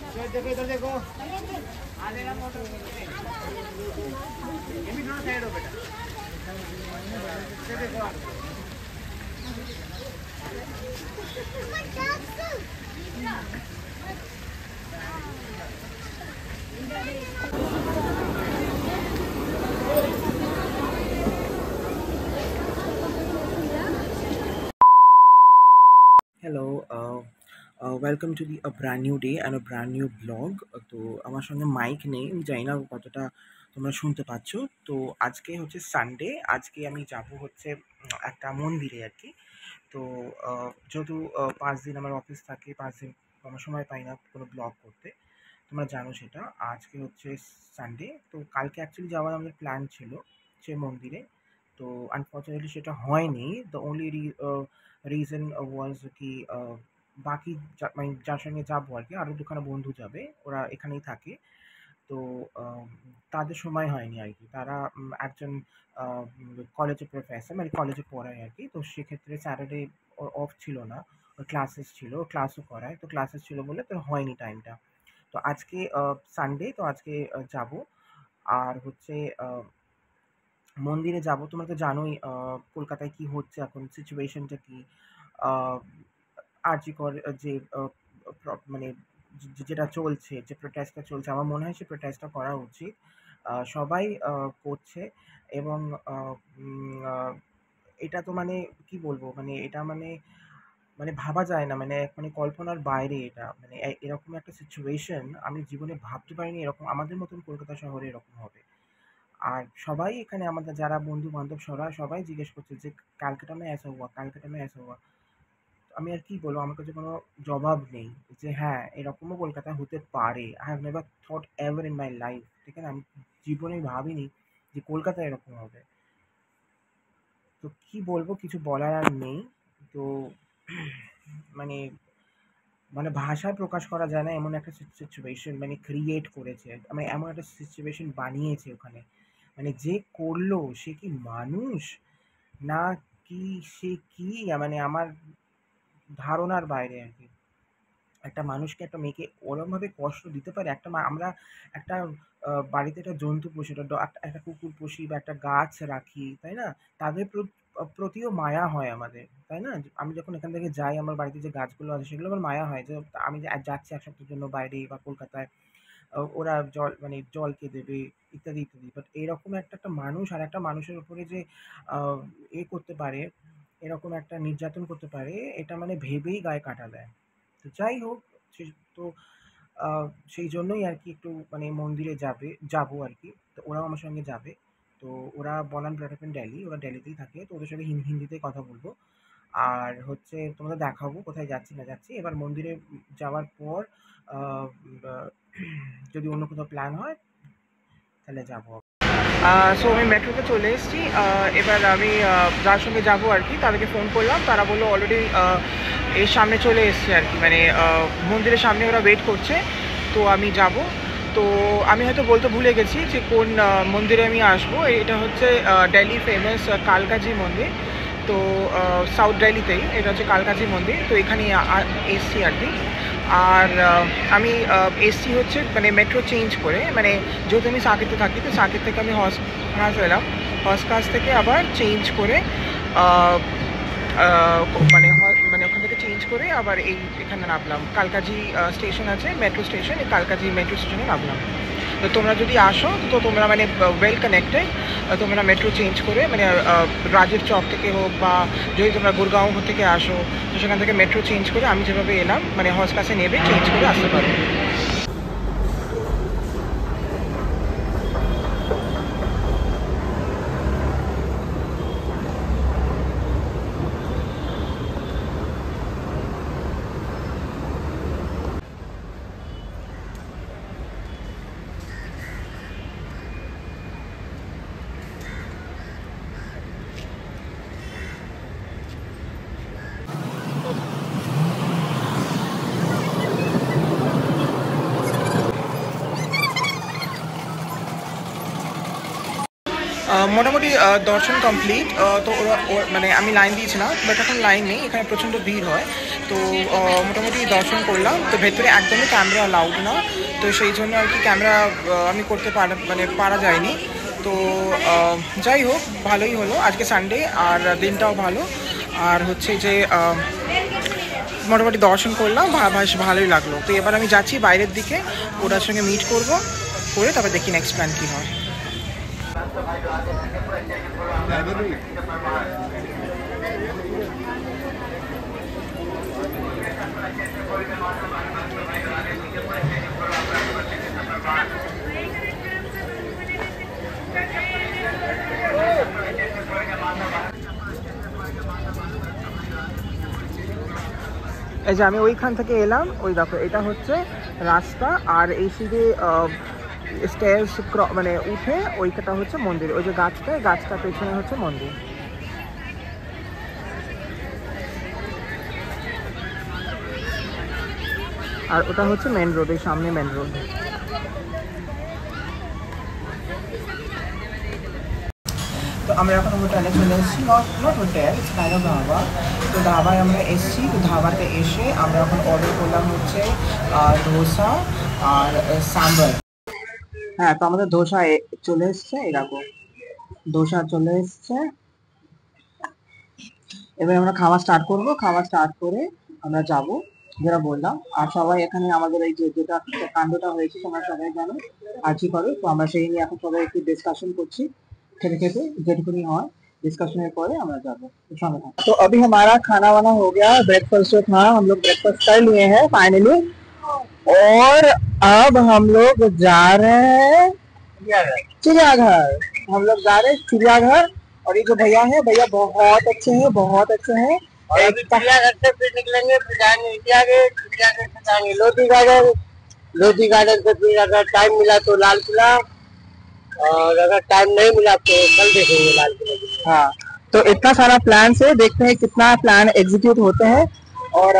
देखो इधर देखो आ जाएगा मोटर ये भी थोड़ा साइड हो बेटा देखो Hello, welcome to a brand new day and a brand new blog. তো আমার সঙ্গে মাইক নেই, আমি জানি না কতটা তোমরা শুনতে পাচ্ছ। তো আজকে হচ্ছে সানডে, আজকে আমি যাব হচ্ছে একটা মন্দিরে আর কি। তো যেহেতু 5 দিন আমার অফিস থাকে, 5 দিন আমার সময় পাই না কোনো ব্লগ করতে, তোমরা জানো সেটা। আজকে হচ্ছে সানডে, তো কালকে অ্যাকচুয়ালি যাওয়ার আমাদের প্ল্যান ছিল সে মন্দিরে, তো আনফর্চুনেটলি সেটা হয়নি। দ্য অনলি রিজন ওয়াজ কি বাকি মানে যার সঙ্গে যাবো আর কি, আরও দুখানা বন্ধু যাবে, ওরা এখানেই থাকে। তো তাদের সময় হয়নি আর কি। তারা একজন কলেজে প্রফেসর, মানে কলেজে পড়ায় আর কি। তো সেক্ষেত্রে স্যাটারডে অফ ছিল না, ওর ক্লাসেস ছিল, ক্লাসও করায়, তো ক্লাসেস ছিল বলে তো হয়নি টাইমটা। তো আজকে সানডে, তো আজকে যাব। আর হচ্ছে মন্দিরে যাব। তোমরা তো জানোই কলকাতায় কি হচ্ছে এখন, সিচুয়েশনটা কি। আরজি কর যে মানে যেটা চলছে, যে প্রোটেস্টটা চলছে, আমার মনে হয় সে প্রোটেস্টটা করা উচিত। সবাই করছে এবং এটা তো মানে কি বলবো, মানে এটা মানে মানে ভাবা যায় না, মানে কল্পনার বাইরে এটা। মানে এরকম একটা সিচুয়েশন আমি জীবনে ভাবতে পারিনি এরকম আমাদের মতন কলকাতা শহরে এরকম হবে। আর সবাই এখানে আমাদের যারা বন্ধু-বান্ধব সবাই জিজ্ঞেস করছে যে, "কালকেটা মে ऐसा हुआ, কালকেটা মে ऐसा हुआ।" আমি আর কি বলবো? আমার কাছে কোনো জবাব নেই যে হ্যাঁ, এরকমও কলকাতায় হতে পারে। I have never thought ever in my life, ঠিক আছে? আমি জীবনে ভাবিনি যে কলকাতায় এরকম হবে। তো কি বলবো? কিছু বলার আর নেই। তো মানে মানে ভাষায় প্রকাশ করা যায় না এমন একটা সিচুয়েশন মানে ক্রিয়েট করেছে। মানে এমন একটা সিচুয়েশন বানিয়েছে ওখানে। মানে যে করলো সে কি মানুষ? না কি সে কি? মানে আমার ধারণার বাইরে আরকি। একটা মানুষকে, একটা মেয়েকে ওরমভাবে কষ্ট দিতে পারে? আমরা একটা বাড়িতে একটা জন্তু পুষি, একটা কুকুর পুষি বা একটা গাছ রাখি, তাই না? তাদের প্রতিও মায়া হয় আমাদের, তাই না? আমি যখন এখান থেকে যাই, আমার বাড়িতে যে গাছগুলো আছে সেগুলো আমার মায়া হয় যে আমি যে যাচ্ছি ১ সপ্তাহের জন্য বাইরে বা কলকাতায়, ওরা জল কে দেবে ইত্যাদি, ইত্যাদি। বাট এরকম একটা মানুষ আরেকটা মানুষের উপরে যে আ করতে পারে, এরকম একটা নির্যাতন করতে পারে, এটা মানে ভেবেই গায়ে কাঁটা দেয়। তো যাই হোক, সে তো আ সেই জন্যই আরকি একটু মানে মন্দিরে যাবো আরকি। তো ওরাও আমার সঙ্গে যাবে। তো ওরা বনাম ব্র্যাডারটন দিল্লি, ওরা দিল্লিতেই থাকে। তো ওদের সঙ্গে হিন্দিতেই কথা বলবো। আর হচ্ছে তোমাদের দেখাবো কোথায় যাচ্ছি না যাচ্ছি। এবার মন্দিরে যাওয়ার পর আ বা যদি অন্য কোথাও প্ল্যান হয় তাহলে যাবো। সো আমি মেট্রোতে চলে এসেছি। এবার আমি যার সঙ্গে যাবো আর কি, তাদেরকে ফোন করলাম। তারা বললো অলরেডি এর সামনে চলে এসছে আর কি, মানে মন্দিরের সামনে ওরা ওয়েট করছে। তো আমি যাব। তো আমি হয়তো বলতে ভুলে গেছি যে কোন মন্দিরে আমি আসবো। এটা হচ্ছে দিল্লি ফেমাস কালকাজি মন্দির। তো সাউথ দিল্লিতেই এটা হচ্ছে কালকাজি মন্দির। তো এখানে এসছি আর কি। আর আমি এসছি হচ্ছে মানে মেট্রো চেঞ্জ করে, মানে যেহেতু আমি সাকেতে থাকি, তো সাকেত থেকে আমি হসখাস এলাম। হসখাস থেকে আবার চেঞ্জ করে মানে মানে ওখান থেকে চেঞ্জ করে আবার এখানে নামলাম। কালকাজি স্টেশন আছে, মেট্রো স্টেশন, এই কালকাজি মেট্রো স্টেশনে নামলাম। তো তোমরা যদি আসো তো তোমরা মানে ওয়েল কানেক্টেড। তোমরা মেট্রো চেঞ্জ করে মানে রাজের চক থেকে হোক বা যদি তোমরা গুরগাঁও থেকে আসো, তো সেখান থেকে মেট্রো চেঞ্জ করে আমি যেভাবে এলাম মানে হসখাসে নেবে চেঞ্জ করে আসতে পারো। মোটামুটি দর্শন কমপ্লিট। তো মানে আমি লাইন দিয়েছিলাম, বাট এখন লাইন নেই, এখানে প্রচণ্ড ভিড় হয়। তো মোটামুটি দর্শন করলাম। তো ভেতরে একদমই ক্যামেরা অ্যালাউড না, তো সেই জন্য আর কি ক্যামেরা আমি করতে পারা যায়নি। তো যাই হোক, ভালোই হলো, আজকে সানডে আর দিনটাও ভালো। আর হচ্ছে যে মোটামুটি দর্শন করলাম, বেশ ভালোই লাগলো। তো এবার আমি যাচ্ছি বাইরের দিকে, ওটার সঙ্গে মিট করব, করে তারপর দেখি নেক্সট প্ল্যান কী হয়। এই যে আমি ওইখান থেকে এলাম, ওই দেখো এটা হচ্ছে রাস্তা, আর এই সিধে স্টেয়ার্স মানে উঠে ওইটা হচ্ছে মন্দির। ওই যে গাছটা পেছনে হচ্ছে মন্দির। আর ওটা হচ্ছে মেন রোড, এই সামনে মেন রোড। তো আমরা এখন হোটেলে চলে এসেছি, not hotel, kind of dhaba. তো ধাবায় আমরা এসেছি। তো ধাবাতে এসে আমরা এখন অর্ডার করলাম হচ্ছে ধোসা আর সাম্বার। হ্যাঁ, তো আমাদের ধোসা চলে এসছে, এরকম ধোসা চলে এসছে। এবার আমরা খাওয়া স্টার্ট করবো, খাওয়া স্টার্ট করে আমরা যাব যেটা বললাম। আর সবাই এখানে আমাদের এই যেটা কাণ্ডটা হয়েছে তোমরা সবাই জানো, আর্জি করে। তো আমরা সেই নিয়ে এখন সবাই একটু ডিসকাশন করছি, खेते खेते जेटकुनी और डिस्कशन के परे हमरा जाबो। तो अभी हमारा खाना वाना हो गया, ब्रेकफास्ट जो था हम लोग ब्रेकफास्ट कर लिए हैं फाइनली, और अब हम लोग जा रहे हैं चिड़ियाघर। हम लोग जा रहे हैं चिड़ियाघर। और ये जो भैया है, भैया बहुत अच्छे हैं, बहुत अच्छे हैं। चिड़ियाघर से फिर निकलेंगे, फिर जाएंगे चिड़ियाघर, चिड़ियाघर से जाएंगे लोधी गार्डन, लोधी गार्डन से फिर अगर टाइम मिला तो लाल किला, और अगर टाइम नहीं मिला तो कल देखेंगे लाल किला। हाँ, तो इतना सारा प्लान से देखते हैं कितना प्लान एग्जीक्यूट होते हैं। और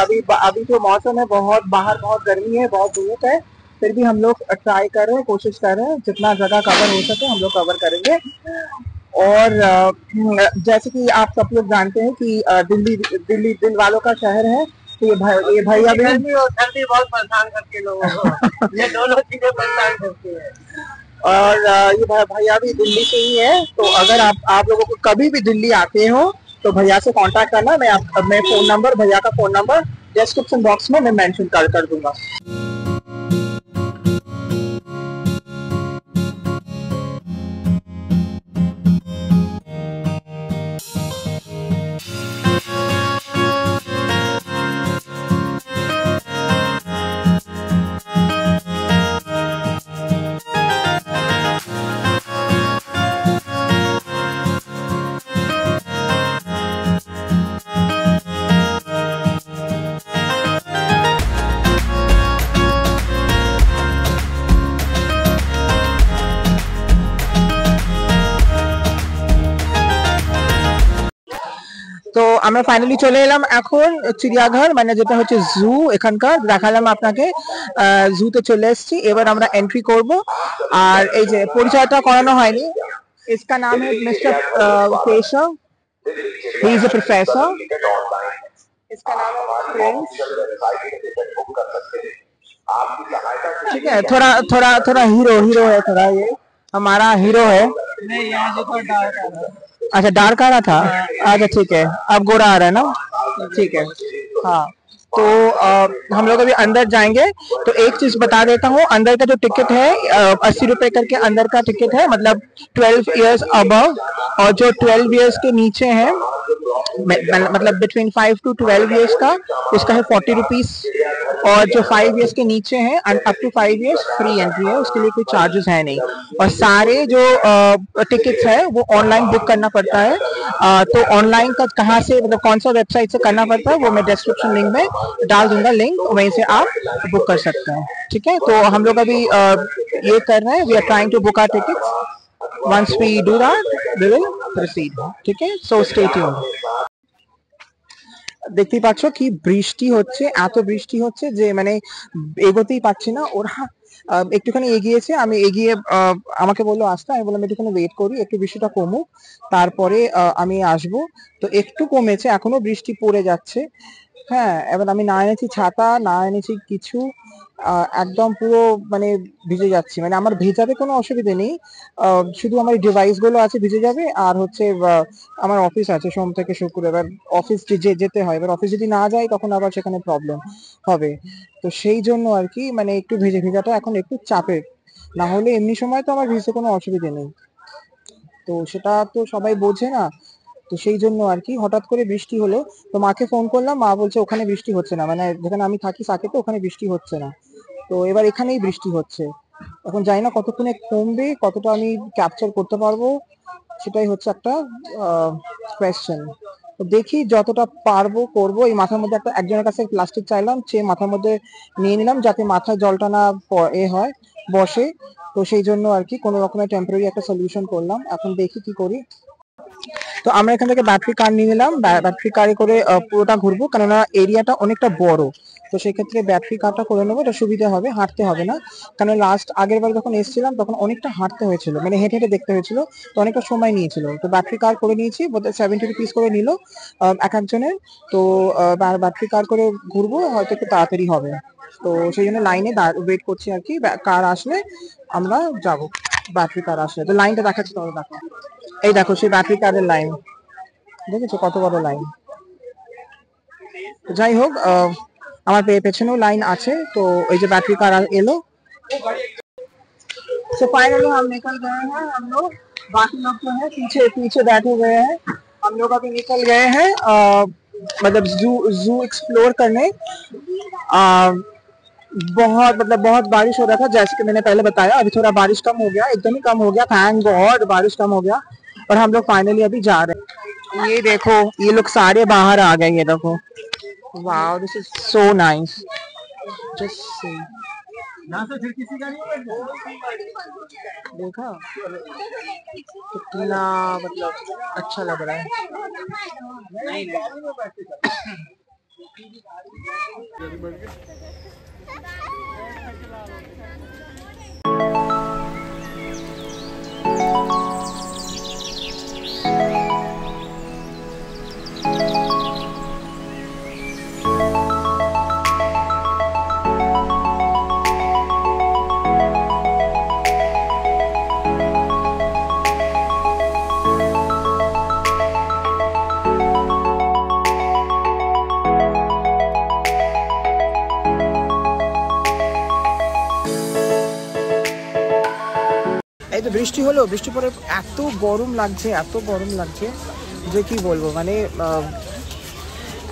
अभी जो मौसम है, बाहर बहुत गर्मी है, बहुत धूप है, फिर भी हम लोग ट्राई कर रहे हैं, कोशिश कर रहे हैं जितना जगह कवर हो सके हम लोग कवर करेंगे। और जैसे कि आप सब लोग जानते हैं कि दिल्ली दिल वालों का शहर है। तो ये भैया भी ठंडी बहुत परेशान करती है लोगों को। ये दोनों चीजें परेशान करती है। और ये भैया भी दिल्ली से ही है। तो अगर आप लोगों को कभी भी दिल्ली आते हो तो भैया से कांटेक्ट करना। मैं फोन नंबर, भैया का फोन नंबर डिस्क्रिप्शन बॉक्स में मैं मेंशन कर दूंगा। তো আমরা ফাইনালি চলে এলাম এখন চিড়িয়াঘর, মানে যেটা হচ্ছে জু। এখানকার দেখালাম আপনাকে, জুতে চলে এসেছি। এবার আমরা এন্ট্রি করব। আর এই যে পরিচয়টা করানো হয়নি, इसका नाम है mister Keshav, he is a professor. इसका नाम है प्रिंस। ठीक है, थोड़ा हीरो है, थोड़ा ये हमारा हीरो है। नहीं, यहाँ से थोड़ा डार्क आ रहा है। अच्छा, डार्क आ रहा था। अच्छा ठीक है, अब गोरा आ रहा है ना, ठीक है। हाँ, तो हम लोग अभी अंदर जाएंगे। तो एक चीज बता देता हूँ, अंदर का जो टिकट है 80 रुपए करके अंदर का टिकट है, मतलब 12 इयर्स अबव। और जो 12 इयर्स के नीचे है, मतलब बिटवीन 5 to 12 इयर्स का, उसका है 40 रुपीज। और जो 5 इयर्स के नीचे है up to 5 years free entry है, उसके लिए कोई चार्जेस है नहीं। और सारे जो टिकट्स है वो ऑनलाइन बुक करना पड़ता है। तो ऑनलाइन का कहाँ से, मतलब कौन सा वेबसाइट से करना पड़ता है वो मैं डिस्क्रिप्शन लिंक में डाल दूंगा, लिंक वहीं से आप बुक कर सकते हैं। ठीक है, तो हम लोग अभी ये कर रहे हैं, we are trying to book our tickets. Once we do that we will proceed. ठीक है, सो स्टे ट्यून्ड। দেখতেই পাচ্ছ কি বৃষ্টি হচ্ছে, এত বৃষ্টি হচ্ছে যে মানে এগোতেই পারছি না। ওরা একটুখানি এগিয়েছে, আমি এগিয়ে আমাকে বললো আসতে, আমি বললাম একটুখানি ওয়েট করি, একটু বৃষ্টিটা কমুক তারপরে আমি আসবো। তো একটু কমেছে, এখনো বৃষ্টি পড়ে যাচ্ছে। হ্যাঁ, এবার আমি না এনেছি ছাতা, না এনেছি কিছু, একদম পুরো মানে ভিজে যাচ্ছি। মানে আমার ভেজাতে কোনো অসুবিধে নেই, শুধু আমার ডিভাইস গুলো আছে ভিজে যাবে। আর হচ্ছে আমার অফিস আছে সোম থেকে শুক্র, এবার অফিস যেতে হয়, এবার অফিস যদি না যাই তখন আবার সেখানে প্রবলেম হবে। তো সেই জন্য আর কি মানে একটু ভেজাটা এখন একটু চাপের, না হলে এমনি সময় তো আমার ভিজতে কোনো অসুবিধে নেই। তো সেটা তো সবাই বোঝে না। তো সেই জন্য আর কি হঠাৎ করে বৃষ্টি হলো। তো মাকে ফোন করলাম, মা বলছে ওখানে বৃষ্টি হচ্ছে না, মানে যেখানে আমি থাকি সাকেতে ওখানে বৃষ্টি হচ্ছে না। তো এবার এখানেই বৃষ্টি হচ্ছে। এখন জানি না কতক্ষণে কমবে, কতটা আমি ক্যাপচার করতে পারবো, সেটাই হচ্ছে একটা কোয়েশ্চেন। তো দেখি যতটা পারবো করবো। এই মাথার মধ্যে একজনের কাছে প্লাস্টিক চাইলাম, সে মাথার মধ্যে নিয়ে নিলাম যাতে মাথায় জলটা না হয় বসে। তো সেই জন্য আর কি কোনো রকমের টেম্পোরারি একটা সলিউশন করলাম, এখন দেখি কি করি। তো আমরা এখান থেকে ব্যাটারি কার নিয়ে নিলাম, ব্যাটারি কারে করে পুরোটা ঘুরবো, কেননা এরিয়াটা অনেকটা বড়। তো সেক্ষেত্রে ব্যাটারি কারটা করে নেবো, এটা সুবিধা হবে, হাঁটতে হবে না। কারণ আগের বার যখন এসেছিলাম তখন অনেকটা হাঁটতে হয়েছিল, মানে হেঁটে হেঁটে দেখতে হয়েছিল, তো অনেকটা সময় নিয়েছিল। তো ব্যাটারি কার করে নিয়েছি, বোধহয় 70 রুপিস করে নিল এক একজনের। তো ব্যাটারি কার করে ঘুরবো, হয়তো একটু তাড়াতাড়ি হবে। তো সেই জন্য লাইনে ওয়েট করছি আর কি, কার আসলে আমরা যাব। ব্যাটারি কার আসলে তো লাইনটা দেখাচ্ছি, তাহলে দেখো, এই দেখো সেই ব্যাটারি কারের লাইন, দেখেছো কত বড় লাইন। যাই হোক, আমার পেছনেও লাইন আছে। তো এই যে बैटरी कार एलो। तो फाइनली हम निकल गए हैं, हम लोग। बाकी लोग जो है पीछे पीछे बैठे हुए हैं। हम लोग अभी निकल गए हैं मतलब जू एक्सप्लोर करने। बहुत मतलब बहुत बारिश हो रहा था, जैसे कि मैंने पहले बताया। अभी थोड़ा बारिश कम हो गया, एकदम ही कम हो गया, थैंक गॉड बारिश कम हो गया। और हम लोग फाइनली अभी जा रहे हैं। ये देखो, ये लोग सारे बाहर आ गए, ये देखो। Wow, this is so nice. Just see. देखा कितना मतलब अच्छा लग रहा है। এই তো বৃষ্টি হলো, বৃষ্টি পরে এত গরম লাগছে, এত গরম লাগছে যে কি বলবো। মানে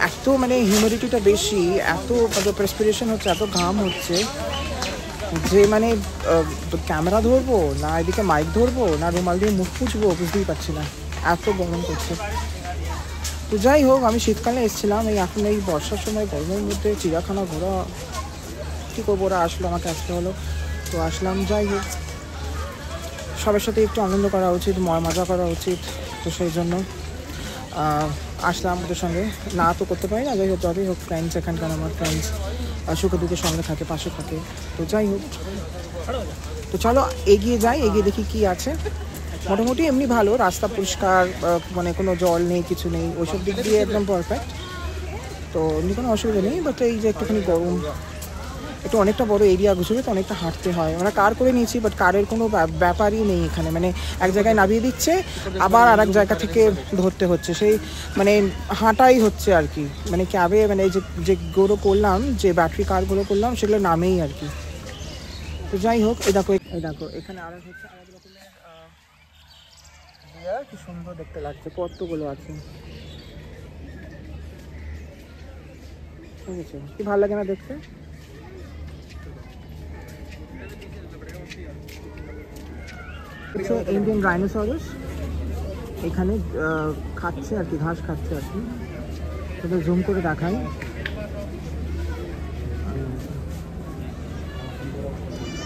এত মানে হিউমিডিটিটা বেশি, এত মানে প্রেসপিরেশন হচ্ছে, এত ঘাম হচ্ছে যে মানে ক্যামেরা ধরবো না এদিকে মাইক ধরবো না রুমাল দিয়ে মুখ মুছবো বুঝতেই পারছি না, এত গরম করছে। তো যাই হোক, আমি শীতকালে এসেছিলাম, এই এখন এই বর্ষার সময় গরমের মধ্যে চিড়িয়াখানা ঘোরা, কী করবো, ওরা আসলো, আমাকে আসতে হলো, তো আসলাম। যাই হোক, সবার সাথে একটু আনন্দ করা উচিত, মজা করা উচিত। তো সেই জন্য আসলাম ওদের সঙ্গে, না তো করতে পারি না। যাই হোক, যতই হোক ফ্রেন্ডস, এখানকার আমার ফ্রেন্ডস সুখে দুঃখের সঙ্গে থাকে, পাশে থাকে। তো যাই হোক, তো চলো এগিয়ে যাই, এগিয়ে দেখি কি আছে। মোটামুটি এমনি ভালো, রাস্তা পরিষ্কার, মানে কোনো জল নেই, কিছু নেই, ওইসব দিক দিয়ে একদম পারফেক্ট। তো এমনি কোনো অসুবিধা নেই, বাট এই যে একটুখানি গরম, একটু অনেকটা বড় এরিয়া ঘুষবে তো অনেকটা হাঁটতে হয়। আমরা কার করে নিয়েছি, বাট কারের কোনো ব্যাপারই নেই এখানে, মানে এক জায়গায় নামিয়ে দিচ্ছে, আবার আর এক জায়গা থেকে ধরতে হচ্ছে, সেই মানে হাঁটাই হচ্ছে আর কি। মানে ক্যাবে মানে যেগুলো করলাম, যে ব্যাটারি কারগুলো করলাম, সেগুলো নামেই আর কি। তো যাই হোক, এই দেখো এখানে আর হচ্ছে আলাদা রকমের ডিয়ার, কি সুন্দর দেখতে লাগছে, কতগুলো আছে, ঠিক আছে, কি ভালো লাগে না দেখতে। ইন্ডিয়ান রাইনোসরস এখানে খাচ্ছে আর কি, ঘাস খাচ্ছে আর কি। তোদের জুম করে দেখাই,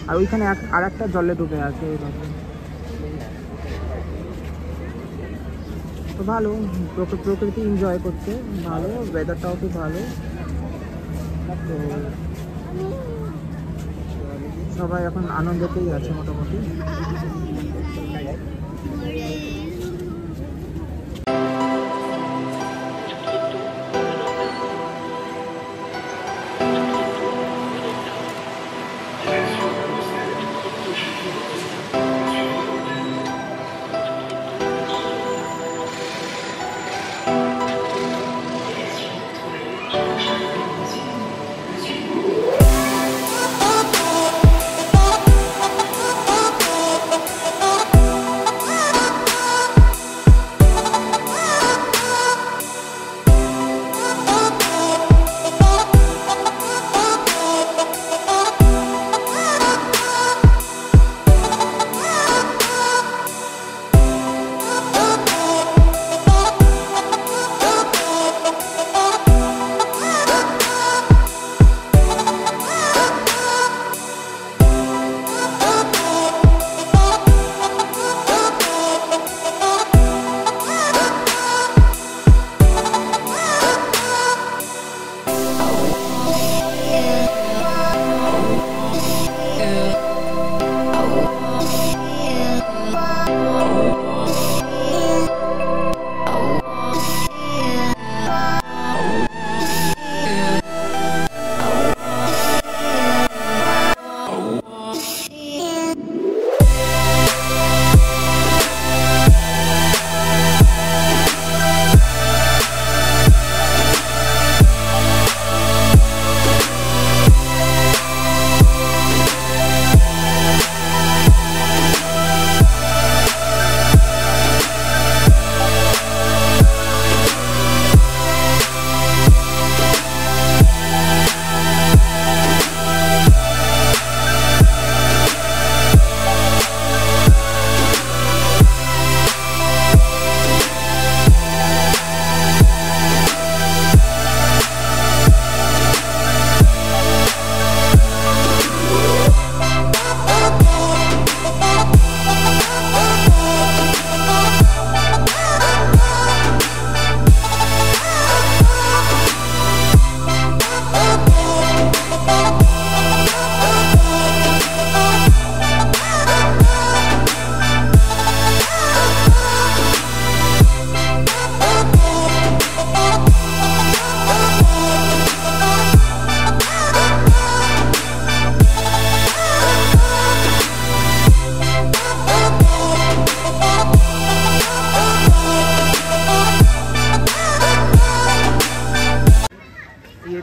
আর ওইখানে আর একটা জলে ডুবে আছে। তো ভালো, প্রকৃতি এনজয় করতে ভালো, ওয়েদারটাও খুব ভালো। তো সবাই এখন আনন্দেতেই আছে মোটামুটি।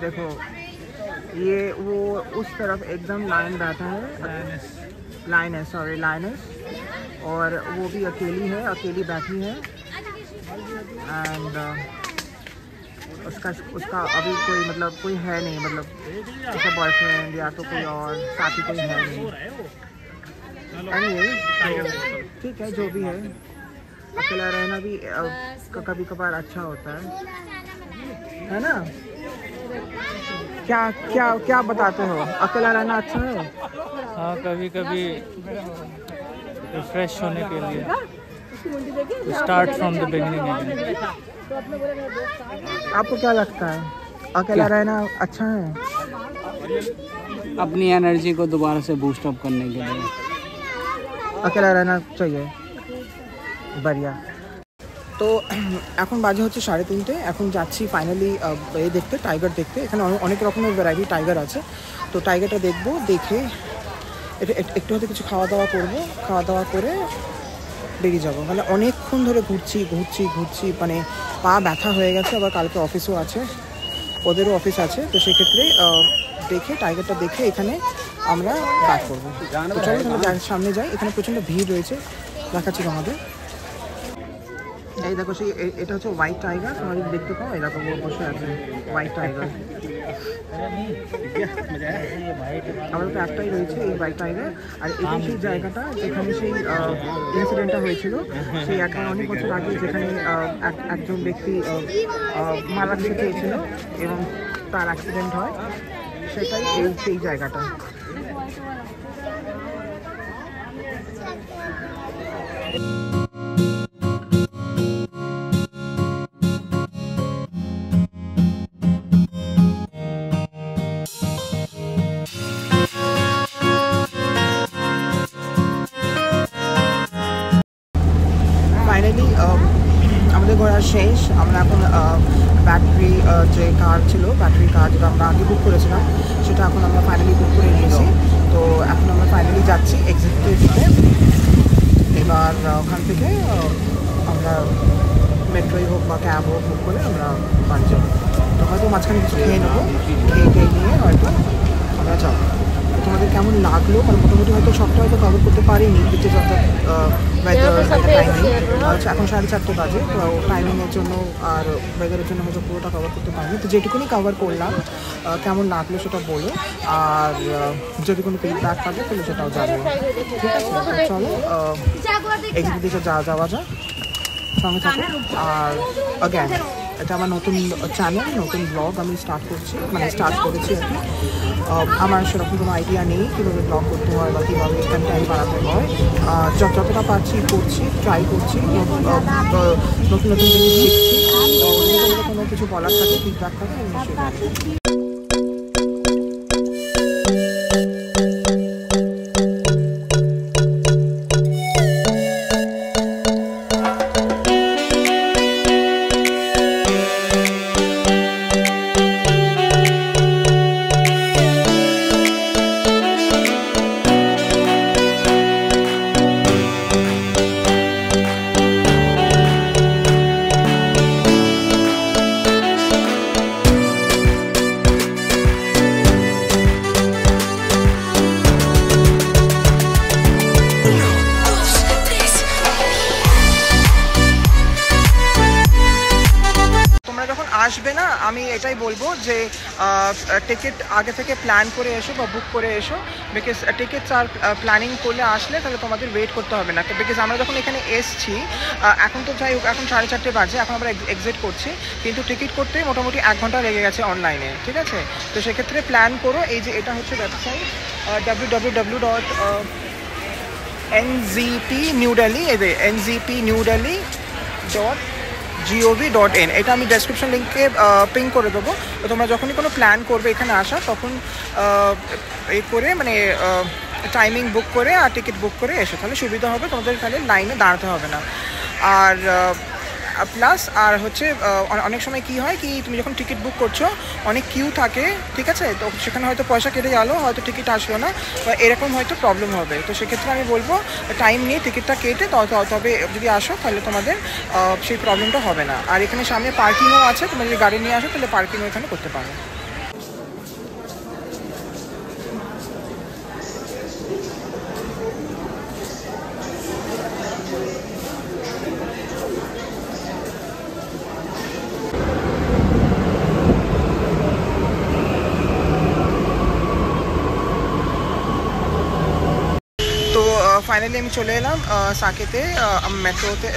देखो ये वो उस तरफ एकदम लाइन बैठा है, लाइनस, और वो भी अकेली बैठी है। एंड उसका अभी कोई मतलब कोई है नहीं, मतलब उसका बॉयफ्रेंड या तो कोई और साथी कोई है नहीं। एनीवे तो ठीक है, जो भी है, अकेला रहना भी कभी कभार अच्छा होता है ना? क्या क्या क्या बताते हो, अकेला रहना अच्छा है? हाँ, कभी कभी रिफ्रेश होने के लिए, start from the beginning again. आपको क्या लगता है, अकेला रहना अच्छा है? अपनी एनर्जी को दोबारा से बूस्ट अप करने के लिए अकेला रहना चाहिए। बढ़िया। তো এখন বাজে হচ্ছে 3:30, এখন যাচ্ছি ফাইনালি দেখতে, টাইগার দেখতে। এখানে অনেক রকমের ভ্যারাইটি টাইগার আছে, তো টাইগারটা দেখবো, দেখে একটু হয়তো কিছু খাওয়া দাওয়া করবো, খাওয়া দাওয়া করে বেরিয়ে যাবো। মানে অনেকক্ষণ ধরে ঘুরছি, মানে পা ব্যথা হয়ে গেছে। আবার কালকে অফিসও আছে, ওদেরও অফিস আছে, তো সেক্ষেত্রে দেখে টাইগারটা দেখে এখানে আমরা ব্যাক করবো। তো চলো তাহলে সামনে যাই। এখানে প্রচণ্ড ভিড় রয়েছে, দেখাচ্ছি আমাদের। এই দেখো, সেই এটা হচ্ছে হোয়াইট টাইগার, তোমরা যদি দেখতে পাও, এই দেখো বসে আছে হোয়াইট টাইগার। আমাদের তো একটাই রয়েছে এই হোয়াইট টাইগার। আর এটা সেই জায়গাটা যেখানে সেই ইনসিডেন্টটা হয়েছিল, সেই এখন অনেক বছর আগে, যেখানে একজন ব্যক্তি মারা দিতে চেয়েছিল এবং তার অ্যাক্সিডেন্ট হয়, সেটাই সেই জায়গাটা। কার ছিল, ব্যাটারি কার, যেটা আমরা আগে বুক করেছিলাম, সেটা এখন আমরা ফাইনালি বুক করে নিয়েছি। তো এখন আমরা ফাইনালি যাচ্ছি এক্সিকিউটিভ দিতে। এবার ওখান থেকে আমরা মেট্রোই হোক বা ক্যাব হোক বুক করে আমরা বাড়ি যাবো। তো হয়তো মাঝখানে কিছু খেয়ে নেবো, খেয়ে নিয়ে হয়তো আমরা যাবো। তোমাদের কেমন লাগলো? মানে মোটামুটি হয়তো সবটা হয়তো কভার করতে পারিনি, বিকজ অফ টাইমিং। এখন 4:30 বাজে, তো টাইমিংয়ের জন্য আর ওয়েদারের জন্য হয়তো পুরোটা কভার করতে পারিনি। তো যেটুকুনি কভার করলাম কেমন লাগলো সেটা বলো, আর যদি কোনো ফিডব্যাক পাবে তাহলে সেটাও জানাবো। ঠিক আছে, চলো এক্সিকিউটিভ দিকে যাওয়া যাক, সঙ্গে থাকো। আর অ্যাগেন এটা আমার নতুন চ্যানেল, নতুন ব্লগ আমি স্টার্ট করেছি আর কি। আমার সেরকম কোনো আইডিয়া নেই কীভাবে ব্লগ করতে হয় বা কীভাবে কন্টেন্ট বানাতে হয়। যতটা পারছি করছি, ট্রাই করছি, নতুন জিনিস শিখছি। তো যদি কোনো কিছু বলার থাকে, ফিডব্যাক থাকে, আমি নিশ্চয়ই। আসবে না, আমি এটাই বলবো যে টিকিট আগে থেকে প্ল্যান করে এসো বা বুক করে এসো, বিকজ টিকিটস আর প্ল্যানিং করলে আসলে তাহলে তোমাদের ওয়েট করতে হবে না। বিকজ আমরা যখন এখানে এসছি, এখন তো যাই হোক, এখন 4:30 বাজে, এখন আমরা এক্সিট করছি, কিন্তু টিকিট করতে মোটামুটি 1 ঘন্টা লেগে গেছে অনলাইনে। ঠিক আছে, তো সেক্ষেত্রে প্ল্যান করো। এই যে এটা হচ্ছে ওয়েবসাইট www.nzpnewdelhi.gov.in। এটা আমি ডেসক্রিপশন লিঙ্কে পিং করে দেবো। তো তোমরা যখনই কোনো প্ল্যান করবে এখানে আসা, তখন এই করে মানে টাইমিং বুক করে আর টিকিট বুক করে এসো, তাহলে সুবিধা হবে, তোমাদের তাহলে লাইনে দাঁড়াতে হবে না। আর প্লাস আর হচ্ছে অনেক সময় কি হয় কি, তুমি যখন টিকিট বুক করছো অনেক কিউ থাকে, ঠিক আছে, তো সেখানে হয়তো পয়সা কেটে গেলো, হয়তো টিকিট আসলো না, বা এরকম হয়তো প্রবলেম হবে। তো সেক্ষেত্রে আমি বলবো টাইম নিয়ে টিকিটটা কেটে তবে যদি আসো তাহলে তোমাদের সেই প্রবলেমটা হবে না। আর এখানে সামনে পার্কিংও আছে, তোমরা যদি গাড়ি নিয়ে আসো তাহলে পার্কিংও এখানে করতে পারো। ফাইনালি আমি চলে এলাম সাকেতে, মেট্রোতে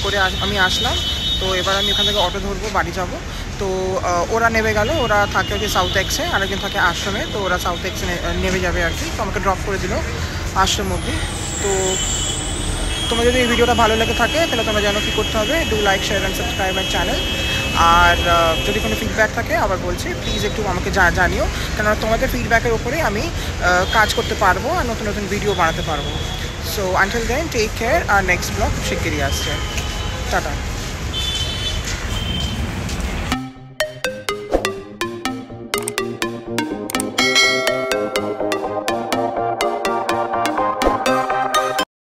করে আমি আসলাম। তো এবার আমি ওখান থেকে অটো ধরবো, বাড়ি যাব। তো ওরা নেমে গেল, ওরা থাকে হচ্ছে সাউথ এক্সে, আরেকজন থাকে আশ্রমে। তো ওরা সাউথ এক্সে নেমে যাবে আর কি। তো আমাকে ড্রপ করে দিল আশ্রম অবধি। তো তোমার যদি এই ভিডিওটা ভালো লেগে থাকে তাহলে তোমরা জানো কী করতে হবে, do like, share and subscribe my channel. আর যদি কোনো ফিডব্যাক থাকে, আবার বলছি, প্লিজ একটু আমাকে জানিও, কেননা তোমাদের ফিডব্যাকের ওপরেই আমি কাজ করতে পারবো আর নতুন নতুন ভিডিও বানাতে পারবো। So until then, take care. Our next vlog শিগগিরই আসছে। টাটা।